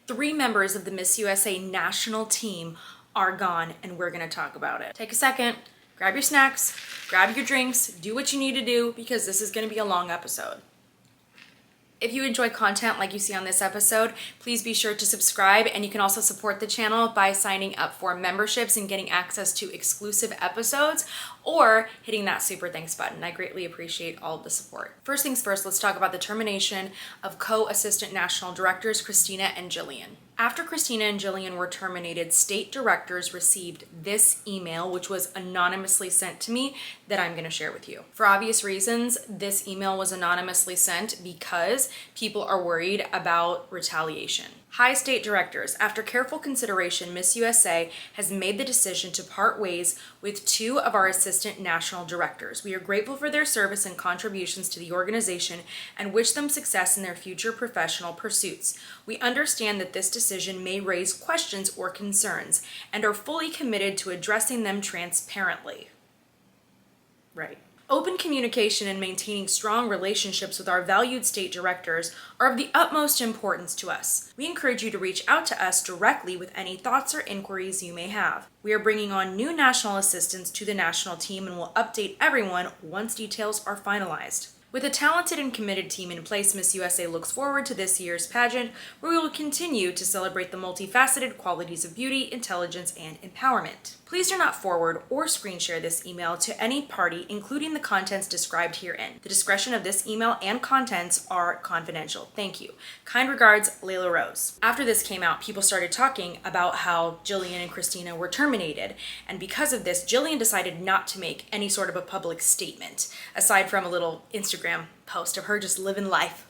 3 members of the Miss USA national team are gone, and we're gonna talk about it. Take a second, grab your snacks, grab your drinks, do what you need to do, because this is gonna be a long episode. If you enjoy content like you see on this episode, please be sure to subscribe, and you can also support the channel by signing up for memberships and getting access to exclusive episodes or hitting that super thanks button. I greatly appreciate all of the support. First things first, let's talk about the termination of co-assistant national directors Christina and Jillian. After Christina and Jillian were terminated, state directors received this email, which was anonymously sent to me, that I'm going to share with you. For obvious reasons, this email was anonymously sent because people are worried about retaliation. Hi, state directors. After careful consideration, Miss USA has made the decision to part ways with 2 of our assistant national directors. We are grateful for their service and contributions to the organization and wish them success in their future professional pursuits. We understand that this decision may raise questions or concerns and are fully committed to addressing them transparently. Right. Open communication and maintaining strong relationships with our valued state directors are of the utmost importance to us. We encourage you to reach out to us directly with any thoughts or inquiries you may have. We are bringing on new national assistants to the national team and will update everyone once details are finalized. With a talented and committed team in place, Miss USA looks forward to this year's pageant, where we will continue to celebrate the multifaceted qualities of beauty, intelligence, and empowerment. Please do not forward or screen share this email to any party, including the contents described herein. The discretion of this email and contents are confidential. Thank you. Kind regards, Leila Rose. After this came out, people started talking about how Jillian and Christina were terminated, and because of this, Jillian decided not to make any sort of a public statement, aside from a little Instagram post of her just living life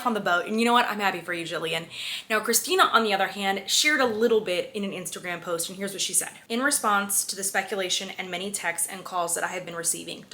on the boat. And you know what? I'm happy for you, Jillian. Now, Christina, on the other hand, shared a little bit in an Instagram post, and here's what she said. In response to the speculation and many texts and calls that I have been receiving, ...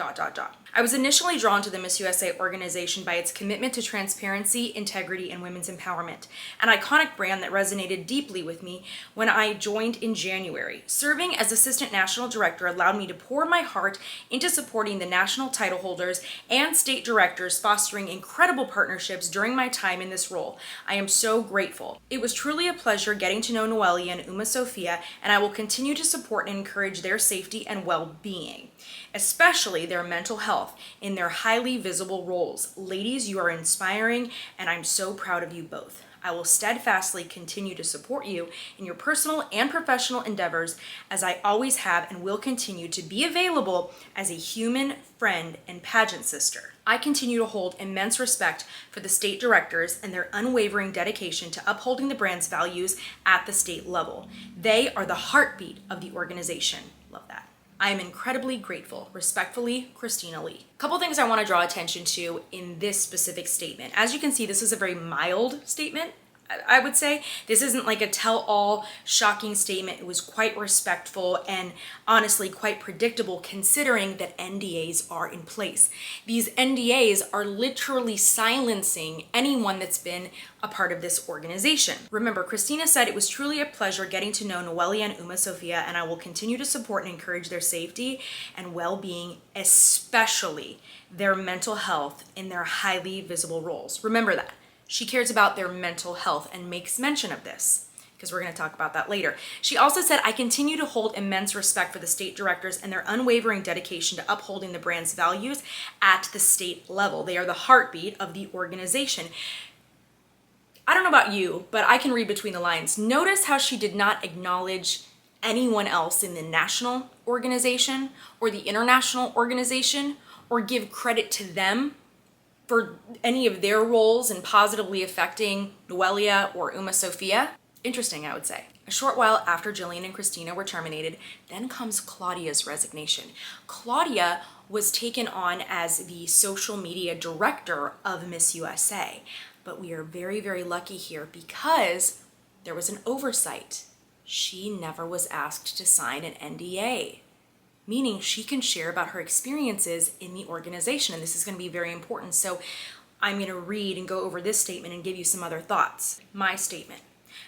I was initially drawn to the Miss USA organization by its commitment to transparency, integrity, and women's empowerment, an iconic brand that resonated deeply with me when I joined in January. Serving as Assistant National Director allowed me to pour my heart into supporting the national title holders and state directors, fostering incredible partnerships during my time in this role. I am so grateful. It was truly a pleasure getting to know Noelia and Uma Sophia, and I will continue to support and encourage their safety and well-being, especially their mental health in their highly visible roles. Ladies, you are inspiring, and I'm so proud of you both. I will steadfastly continue to support you in your personal and professional endeavors, as I always have and will continue to be available as a human, friend, and pageant sister. I continue to hold immense respect for the state directors and their unwavering dedication to upholding the brand's values at the state level. They are the heartbeat of the organization. Love that. I am incredibly grateful. Respectfully, Christina Lee. A couple things I want to draw attention to in this specific statement. As you can see, this is a very mild statement, I would say. This isn't like a tell-all shocking statement. It was quite respectful and honestly quite predictable, considering that NDAs are in place. These NDAs are literally silencing anyone that's been a part of this organization. Remember, Christina said, it was truly a pleasure getting to know Noelia and Uma Sophia, and I will continue to support and encourage their safety and well-being, especially their mental health in their highly visible roles. Remember that. She cares about their mental health and makes mention of this, because we're going to talk about that later. She also said, I continue to hold immense respect for the state directors and their unwavering dedication to upholding the brand's values at the state level. They are the heartbeat of the organization. I don't know about you, but I can read between the lines. Notice how she did not acknowledge anyone else in the national organization or the international organization, or give credit to them for any of their roles in positively affecting Noelia or Uma Sophia. Interesting, I would say. A short while after Jillian and Christina were terminated, then comes Claudia's resignation. Claudia was taken on as the social media director of Miss USA, but we are very, very lucky here because there was an oversight. She never was asked to sign an NDA, meaning she can share about her experiences in the organization. And this is going to be very important. So I'm going to read and go over this statement and give you some other thoughts. My statement.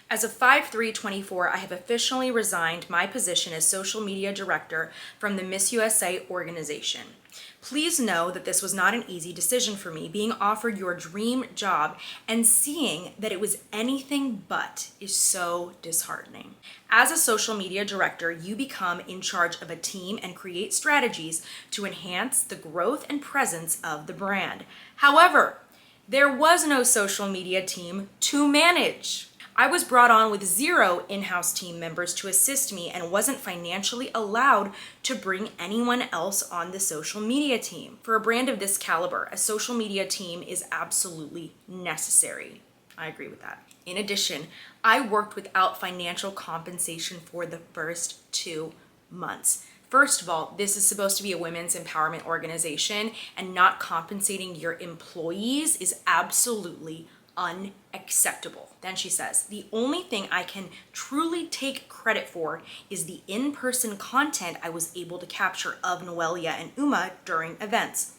As of 5/3/24, I have officially resigned my position as social media director from the Miss USA organization. Please know that this was not an easy decision for me, being offered your dream job and seeing that it was anything but is so disheartening. As a social media director, you become in charge of a team and create strategies to enhance the growth and presence of the brand. However, there was no social media team to manage. I was brought on with 0 in-house team members to assist me and wasn't financially allowed to bring anyone else on the social media team. For a brand of this caliber, a social media team is absolutely necessary. I agree with that. In addition, I worked without financial compensation for the first 2 months. First of all, this is supposed to be a women's empowerment organization, and not compensating your employees is absolutely unacceptable. Then she says, the only thing I can truly take credit for is the in-person content I was able to capture of Noelia and Uma during events.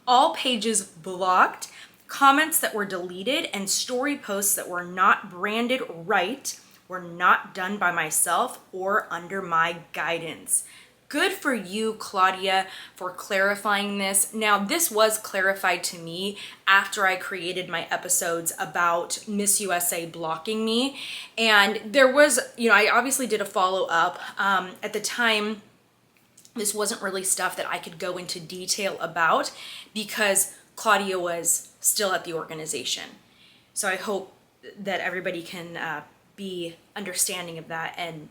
All pages blocked, comments that were deleted, and story posts that were not branded right were not done by myself or under my guidance. Good for you, Claudia, for clarifying this. Now, this was clarified to me after I created my episodes about Miss USA blocking me. And there was, I obviously did a follow-up. At the time, this wasn't really stuff that I could go into detail about because Claudia was still at the organization. So I hope that everybody can be understanding of that and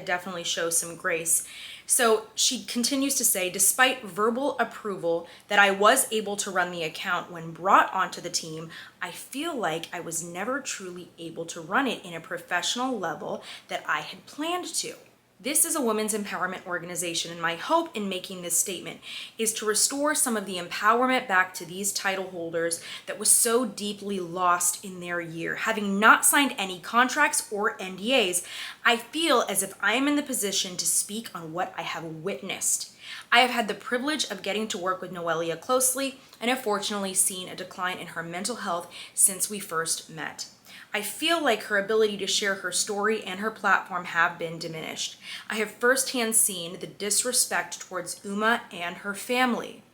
definitely show some grace. So she continues to say, despite verbal approval that I was able to run the account when brought onto the team, I feel like I was never truly able to run it in a professional level that I had planned to. This is a women's empowerment organization, and my hope in making this statement is to restore some of the empowerment back to these title holders that was so deeply lost in their year. Having not signed any contracts or NDAs, I feel as if I am in the position to speak on what I have witnessed. I have had the privilege of getting to work with Noelia closely and have fortunately seen a decline in her mental health since we first met. I feel like her ability to share her story and her platform have been diminished. I have firsthand seen the disrespect towards Uma and her family.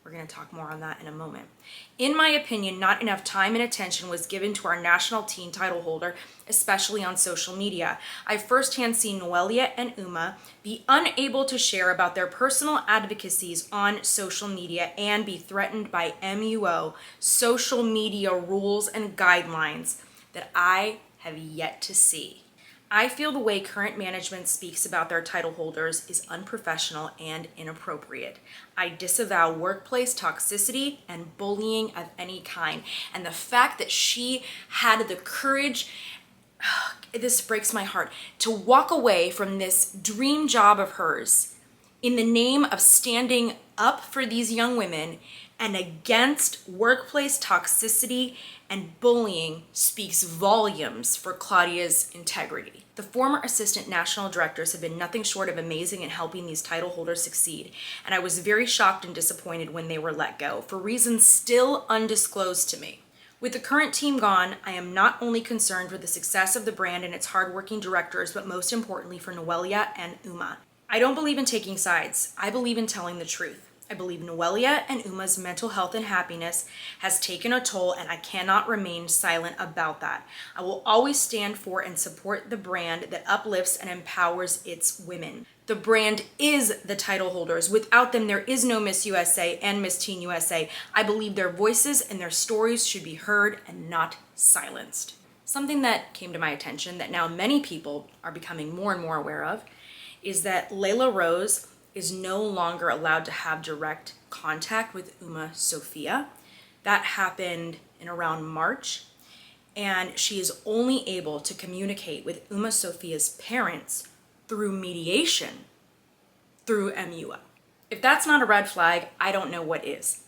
We're going to talk more on that in a moment. In my opinion, not enough time and attention was given to our national teen title holder, especially on social media. I've firsthand seen Noelia and Uma be unable to share about their personal advocacies on social media and be threatened by MUO, social media rules and guidelines that I have yet to see. I feel the way current management speaks about their title holders is unprofessional and inappropriate. I disavow workplace toxicity and bullying of any kind. And the fact that she had the courage, this breaks my heart, to walk away from this dream job of hers in the name of standing up for these young women and against workplace toxicity and bullying speaks volumes for Claudia's integrity. The former assistant national directors have been nothing short of amazing in helping these title holders succeed, and I was very shocked and disappointed when they were let go, for reasons still undisclosed to me. With the current team gone, I am not only concerned for the success of the brand and its hardworking directors, but most importantly for Noelia and Uma. I don't believe in taking sides. I believe in telling the truth. I believe Noelia and Uma's mental health and happiness has taken a toll, and I cannot remain silent about that. I will always stand for and support the brand that uplifts and empowers its women. The brand is the title holders. Without them, there is no Miss USA and Miss Teen USA. I believe their voices and their stories should be heard and not silenced. Something that came to my attention that now many people are becoming more and more aware of is that Leila Rose is no longer allowed to have direct contact with Uma Sophia. That happened in around March, and she is only able to communicate with Uma Sophia's parents through mediation through MUO. If that's not a red flag, I don't know what is.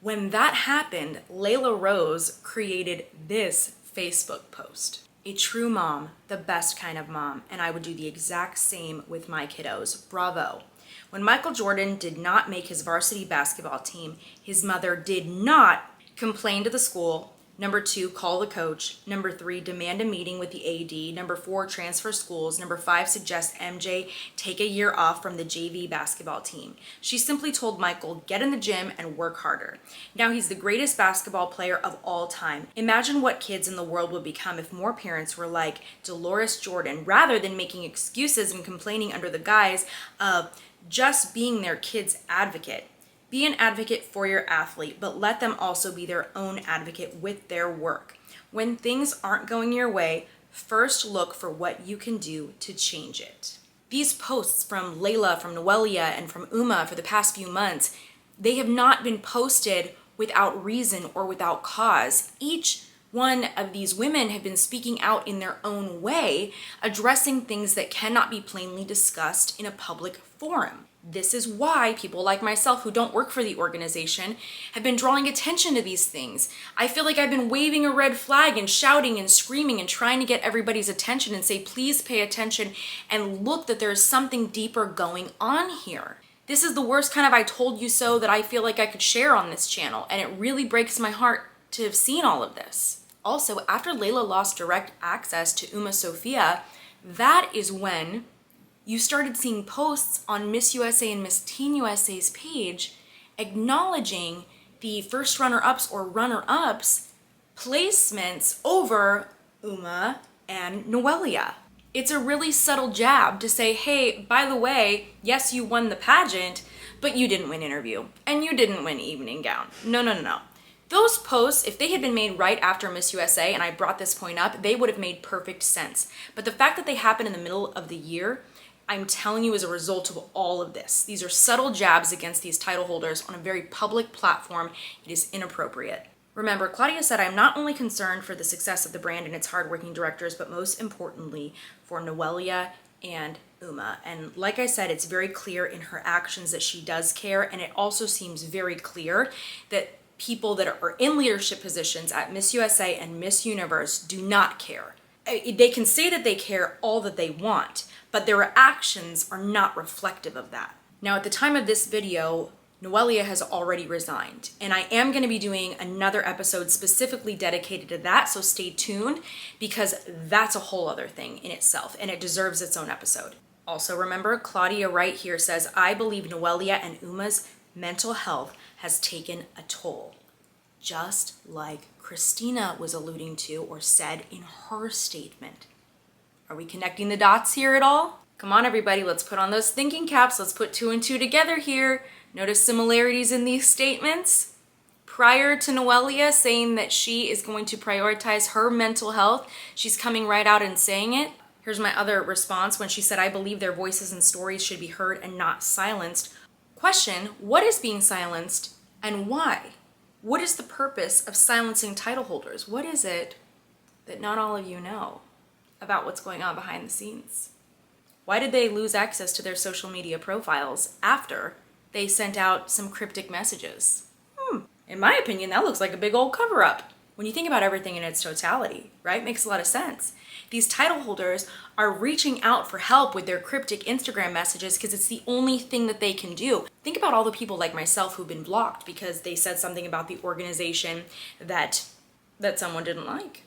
When that happened, Leila Rose created this Facebook post. A true mom, the best kind of mom, and I would do the exact same with my kiddos. Bravo. When Michael Jordan did not make his varsity basketball team, his mother did not complain to the school, Number 2, call the coach. Number 3, demand a meeting with the AD. Number 4, transfer schools. Number 5, suggest MJ take a year off from the JV basketball team. She simply told Michael, get in the gym and work harder. Now he's the greatest basketball player of all time. Imagine what kids in the world would become if more parents were like Dolores Jordan, rather than making excuses and complaining under the guise of just being their kid's advocate. Be an advocate for your athlete, but let them also be their own advocate with their work. When things aren't going your way, first look for what you can do to change it. These posts from Laylah, from Noelia, and from Uma for the past few months, they have not been posted without reason or without cause. Each one of these women have been speaking out in their own way, addressing things that cannot be plainly discussed in a public forum. This is why people like myself who don't work for the organization have been drawing attention to these things. I feel like I've been waving a red flag and shouting and screaming and trying to get everybody's attention and say, please pay attention and look that there's something deeper going on here. This is the worst kind of I told you so that I feel like I could share on this channel, and it really breaks my heart to have seen all of this. Also, after Laylah lost direct access to Uma Sophia, that is when you started seeing posts on Miss USA and Miss Teen USA's page acknowledging the first runner-ups or runner-ups placements over Uma and Noelia. It's a really subtle jab to say, hey, by the way, yes, you won the pageant, but you didn't win interview, and you didn't win evening gown. No. Those posts, if they had been made right after Miss USA, and I brought this point up, they would have made perfect sense. But the fact that they happened in the middle of the year, I'm telling you, as a result of all of this. These are subtle jabs against these title holders on a very public platform. It is inappropriate. Remember, Claudia said, I'm not only concerned for the success of the brand and its hardworking directors, but most importantly for Noelia and Uma. And like I said, it's very clear in her actions that she does care, and it also seems very clear that people that are in leadership positions at Miss USA and Miss Universe do not care. They can say that they care all that they want, but their actions are not reflective of that. Now, at the time of this video, Noelia has already resigned, and I am going to be doing another episode specifically dedicated to that, so stay tuned, because that's a whole other thing in itself, and it deserves its own episode. Also, remember, Claudia right here says, I believe Noelia and Uma's mental health has taken a toll, just like Christina was alluding to or said in her statement. Are we connecting the dots here at all? Come on, everybody, let's put on those thinking caps. Let's put 2 and 2 together here. Notice similarities in these statements. Prior to Noelia saying that she is going to prioritize her mental health, she's coming right out and saying it. Here's my other response when she said, I believe their voices and stories should be heard and not silenced. Question, what is being silenced and why? What is the purpose of silencing title holders? What is it that not all of you know about what's going on behind the scenes? Why did they lose access to their social media profiles after they sent out some cryptic messages? In my opinion, that looks like a big old cover-up. When you think about everything in its totality, right? Makes a lot of sense. These title holders are reaching out for help with their cryptic Instagram messages because it's the only thing that they can do. Think about all the people like myself who've been blocked because they said something about the organization that someone didn't like.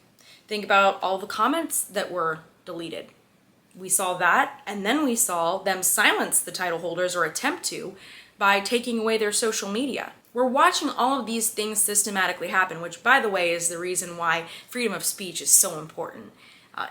Think about all the comments that were deleted. We saw that, and then we saw them silence the title holders or attempt to by taking away their social media. We're watching all of these things systematically happen, which, by the way, is the reason why freedom of speech is so important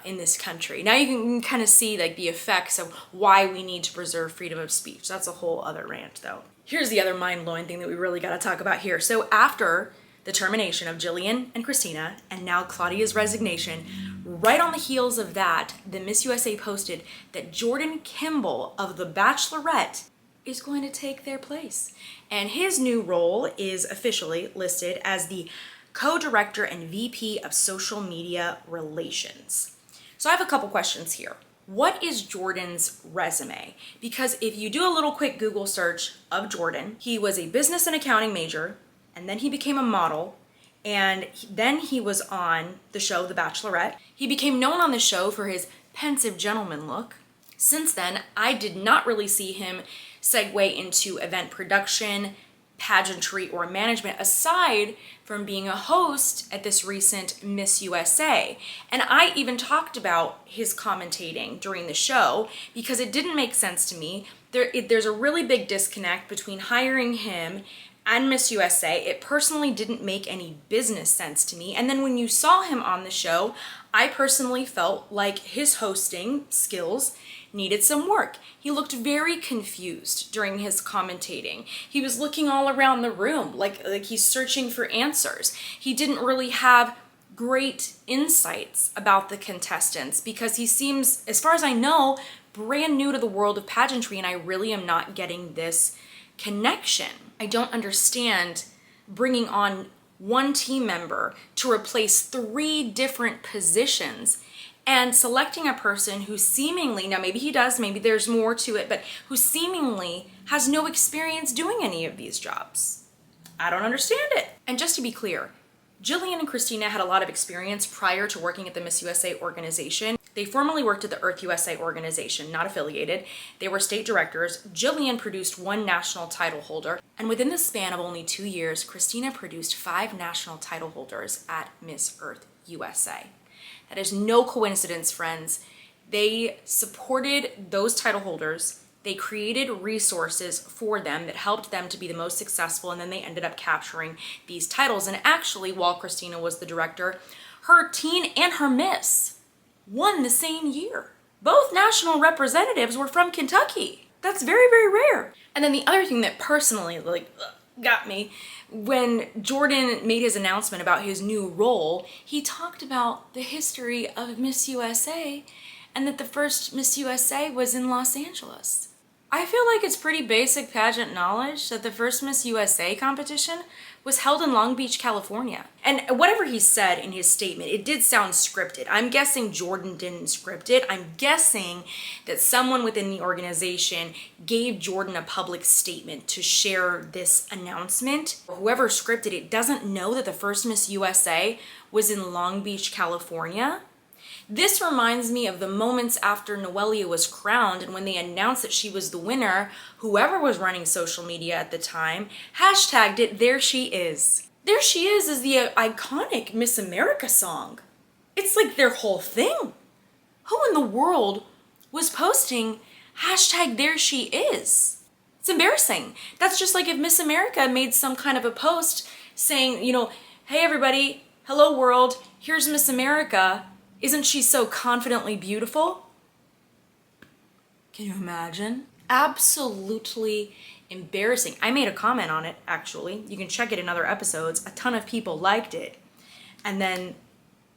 in this country. Now you can kind of see like the effects of why we need to preserve freedom of speech. That's a whole other rant, though. Here's the other mind-blowing thing that we really got to talk about here. So after the termination of Jillian and Christina, and now Claudia's resignation, right on the heels of that, the Miss USA posted that Jordan Kimball of The Bachelorette is going to take their place. And his new role is officially listed as the co-director and VP of social media relations. So I have a couple questions here. What is Jordan's resume? Because if you do a little quick Google search of Jordan, he was a business and accounting major, and then he became a model, and then he was on the show The Bachelorette. He became known on the show for his pensive gentleman look. Since then, I did not really see him segue into event production, pageantry or management aside from being a host at this recent Miss USA. And I even talked about his commentating during the show because it didn't make sense to me. There's a really big disconnect between hiring him and Miss USA. It personally didn't make any business sense to me. And then when you saw him on the show, I personally felt like his hosting skills needed some work. He looked very confused during his commentating. He was looking all around the room like he's searching for answers. He didn't really have great insights about the contestants because he seems, as far as I know, brand new to the world of pageantry, and I really am not getting this connection. I don't understand bringing on one team member to replace 3 different positions and selecting a person who seemingly, now maybe he does, maybe there's more to it, but who seemingly has no experience doing any of these jobs. I don't understand it. And just to be clear, Jillian and Christina had a lot of experience prior to working at the Miss USA organization. They formerly worked at the Earth USA organization, not affiliated. They were state directors. Jillian produced 1 national title holder. And within the span of only 2 years, Christina produced 5 national title holders at Miss Earth USA. That is no coincidence, friends. They supported those title holders. They created resources for them that helped them to be the most successful, and then they ended up capturing these titles. And actually, while Christina was the director, her teen and her miss won the same year. Both national representatives were from Kentucky. That's very, very rare. And then the other thing that personally got me, when Jordan made his announcement about his new role, he talked about the history of Miss USA and that the first Miss USA was in Los Angeles. I feel like it's pretty basic pageant knowledge that the first Miss USA competition was held in Long Beach, California. And whatever he said in his statement, it did sound scripted. I'm guessing Jordan didn't script it. I'm guessing that someone within the organization gave Jordan a public statement to share this announcement. Whoever scripted it doesn't know that the first Miss USA was in Long Beach, California. This reminds me of the moments after Noelia was crowned, and when they announced that she was the winner, whoever was running social media at the time hashtagged it, "There she is." "There she is the iconic Miss America song. It's like their whole thing. Who in the world was posting hashtag "There she is"? It's embarrassing. That's just like if Miss America made some kind of a post saying, "Hey everybody, hello world, here's Miss America. Isn't she so confidently beautiful?" Can you imagine? Absolutely embarrassing. I made a comment on it, actually. You can check it in other episodes. A ton of people liked it. And then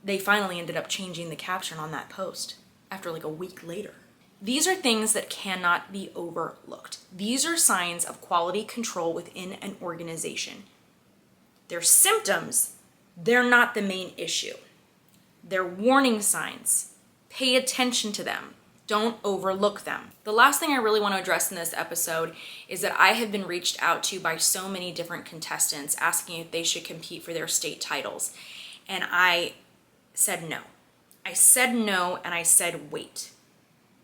they finally ended up changing the caption on that post after a week later. These are things that cannot be overlooked. These are signs of quality control within an organization. They're symptoms. They're not the main issue. They're warning signs. Pay attention to them. Don't overlook them. The last thing I really want to address in this episode is that I have been reached out to by so many different contestants asking if they should compete for their state titles. And I said no. I said no, and I said wait.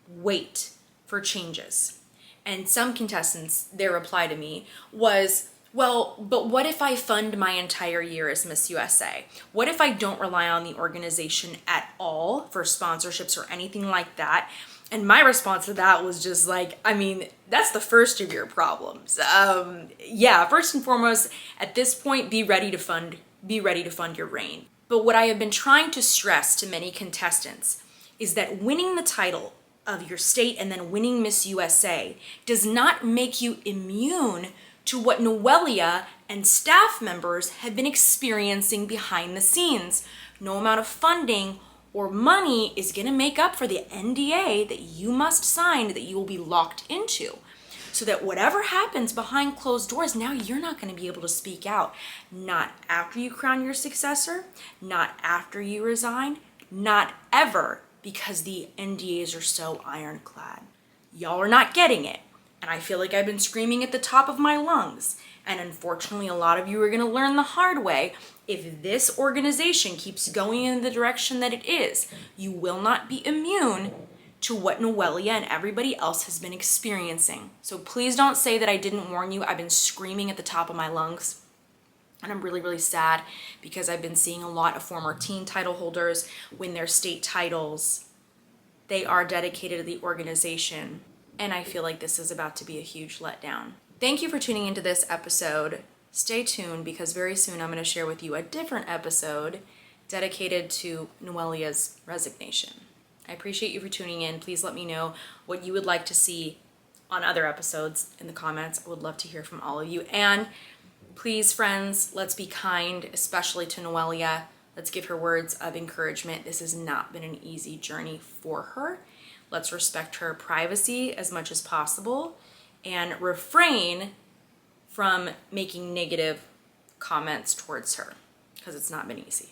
Wait for changes. And some contestants, their reply to me was, "Well, but what if I fund my entire year as Miss USA? What if I don't rely on the organization at all for sponsorships or anything like that?" And my response to that was just that's the first of your problems. First and foremost, at this point, be ready to fund your reign. But what I have been trying to stress to many contestants is that winning the title of your state and then winning Miss USA does not make you immune to what Noelia and staff members have been experiencing behind the scenes. No amount of funding or money is going to make up for the NDA that you must sign, that you will be locked into. So that whatever happens behind closed doors, now you're not going to be able to speak out. Not after you crown your successor, not after you resign, not ever, because the NDAs are so ironclad. Y'all are not getting it. And I feel like I've been screaming at the top of my lungs. And unfortunately, a lot of you are going to learn the hard way. If this organization keeps going in the direction that it is, you will not be immune to what Noelia and everybody else has been experiencing. So please don't say that I didn't warn you. I've been screaming at the top of my lungs. And I'm really, really sad because I've been seeing a lot of former teen title holders win their state titles. They are dedicated to the organization. And I feel like this is about to be a huge letdown. Thank you for tuning into this episode. Stay tuned because very soon I'm going to share with you a different episode dedicated to Noelia's resignation. I appreciate you for tuning in. Please let me know what you would like to see on other episodes in the comments. I would love to hear from all of you. And please, friends, let's be kind, especially to Noelia. Let's give her words of encouragement. This has not been an easy journey for her. Let's respect her privacy as much as possible and refrain from making negative comments towards her because it's not been easy.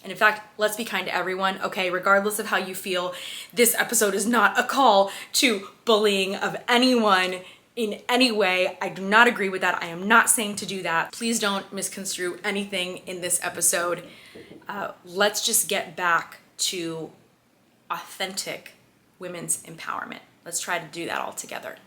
And in fact, let's be kind to everyone, okay? Regardless of how you feel, this episode is not a call to bullying of anyone in any way. I do not agree with that. I am not saying to do that. Please don't misconstrue anything in this episode. Let's just get back to authentic women's empowerment. Let's try to do that all together.